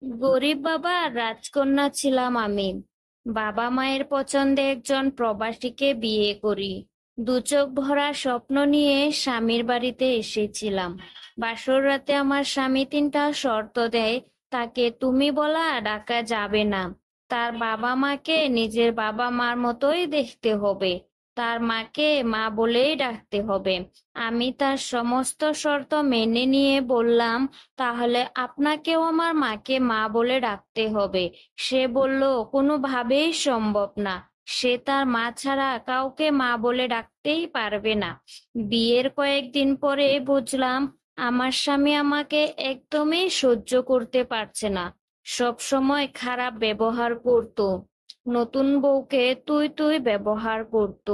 গরিব বাবার রাজকন্যা ছিলাম আমি। বাবা মায়ের পছন্দে একজন প্রবাসীকে বিয়ে করি। দু চোখ ভরা স্বপ্ন নিয়ে স্বামীর বাড়িতে এসেছিলাম। বাসর রাতে আমার স্বামী তিনটা শর্ত দেয়। তাকে তুমি বলা ডাকা যাবে না। তার বাবা মাকে নিজের বাবা মার মতোই দেখতে হবে। তার মাকে মা বলেই ডাকতে হবে। আমি তার সমস্ত শর্ত মেনে নিয়ে বললাম, তাহলে আপনাকেও আমার মাকে মা বলে ডাকতে হবে। সে বলল, কোনোভাবেই সম্ভব না। সে তার মা ছাড়া কাউকে মা বলে ডাকতেই পারবে না। বিয়ের কয়েকদিন পরে বুঝলাম আমার স্বামী আমাকে একদমই সহ্য করতে পারছে না। সব সময় খারাপ ব্যবহার করত। নতুন বউকে তুই তুই ব্যবহার করত।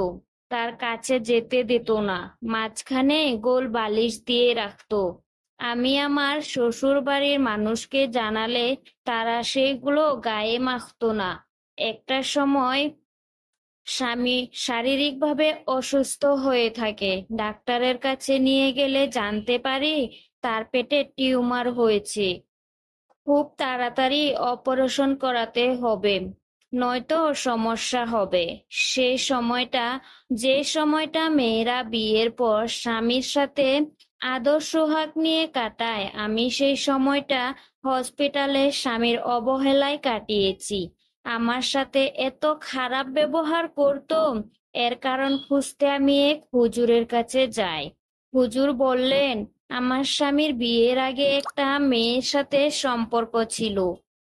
তার কাছে যেতে দিত না। মাঝখানে গোল বালিশ দিয়ে রাখতো। আমি আমার শ্বশুর বাড়ির মানুষকে জানালে তারা সেগুলো গায়ে মাখতো না। একটা সময় স্বামী শারীরিকভাবে অসুস্থ হয়ে থাকে। ডাক্তারের কাছে নিয়ে গেলে জানতে পারি তার পেটে টিউমার হয়েছে। খুব তাড়াতাড়ি অপারেশন করাতে হবে, নয়তো সমস্যা হবে। সেই সময়টা, যে সময়টা মেয়েরা বিয়ের পর স্বামীর সাথে আদর সোহাগ নিয়ে কাটায়, আমি সেই সময়টা হসপিটালে স্বামীর অবহেলায় কাটিয়েছি। আমার সাথে এত খারাপ ব্যবহার করতো। এর কারণ খুঁজতে আমি এক হুজুরের কাছে যাই। হুজুর বললেন, আমার স্বামীর বিয়ের আগে একটা মেয়ের সাথে সম্পর্ক ছিল।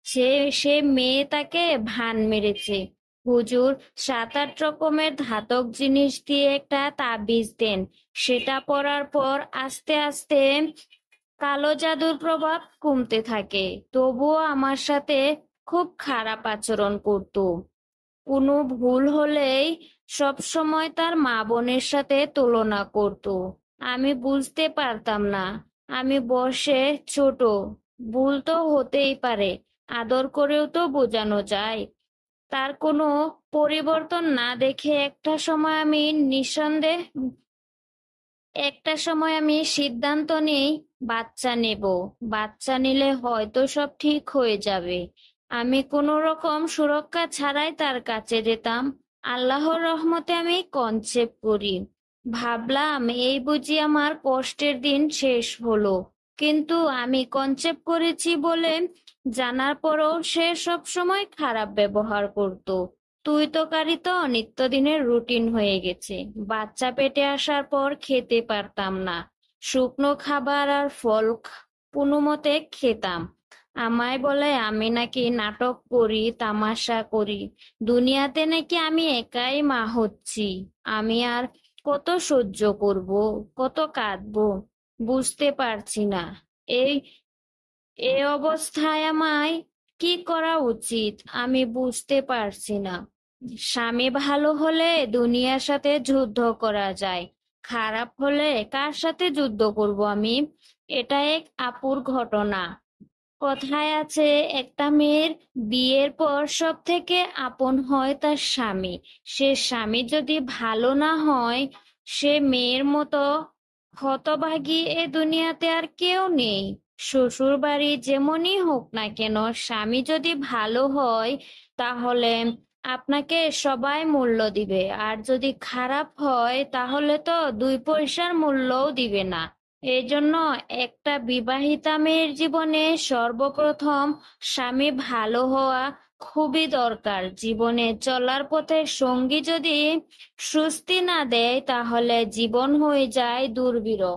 সে সে মেয়ে তাকে ভান মেরেছে। হুজুর 7-8 রকমের ধাতব জিনিস দিয়ে একটা তাবিজ দেন। সেটা পরার পর আস্তে আস্তে কালো জাদুর প্রভাব কমতে থাকে। তবুও আমার সাথে খুব খারাপ আচরণ করত। কোনো ভুল হলেই সব সময় তার মা বোনের সাথে তুলনা করত। আমি বুঝতে পারতাম না। আমি বয়সে ছোট, ভুল তো হতেই পারে, আদর করেও তো বোঝানো যায়। তার কোনো পরিবর্তন না দেখে একটা সময় আমি সিদ্ধান্ত নিই বাচ্চা নেব। বাচ্চা নিলে হয়তো সব ঠিক হয়ে যাবে। আমি কোনো রকম সুরক্ষা ছাড়াই তার কাছে যেতাম। আল্লাহর রহমতে আমি কনসেপ্ট করি। ভাবলাম এই বুঝি আমার কষ্টের দিন শেষ হলো। কিন্তু আমি কনসেপ্ট করেছি বলে জানার পরও সে সব সময় খারাপ ব্যবহার করত। তুই তরকারি তো নিত্যদিনের রুটিন হয়ে গেছে। বাচ্চা পেটে আসার পর খেতে পারতাম না। শুকনো খাবার আর ফল কোনোমতে খেতাম। আমায় বলে আমি নাকি নাটক করি, তামাশা করি। দুনিয়াতে নাকি আমি একাই মা হচ্ছি। আমি আর কত সহ্য করব, কত কাঁদবো, বুঝতে পারছি না। এই এই অবস্থায় আমায় কি করা উচিত আমি বুঝতে পারছি না। স্বামী ভালো হলে দুনিয়ার সাথে যুদ্ধ করা যায়, খারাপ হলে কার সাথে যুদ্ধ করব আমি? এটা এক আপুর ঘটনা। কথায় আছে, একটা মেয়ের বিয়ের পর সব থেকে আপন হয় তার স্বামী। সে স্বামী যদি ভালো না হয়, সে মেয়ের মতো হতভাগী এ দুনিয়াতে আর কেউ নেই। শ্বশুর বাড়ি যেমনই হোক না কেন, স্বামী যদি ভালো হয় তাহলে আপনাকে সবাই মূল্য দিবে। আর যদি খারাপ হয় তাহলে তো 2 পয়সার মূল্যও দিবে না। এই জন্য একটা বিবাহিতা মেয়ের জীবনে সর্বপ্রথম স্বামী ভালো হওয়া খুবই দরকার। জীবনে চলার পথে সঙ্গী যদি স্বস্তি না দেয় তাহলে জীবন হয়ে যায় দুর্বিরহ।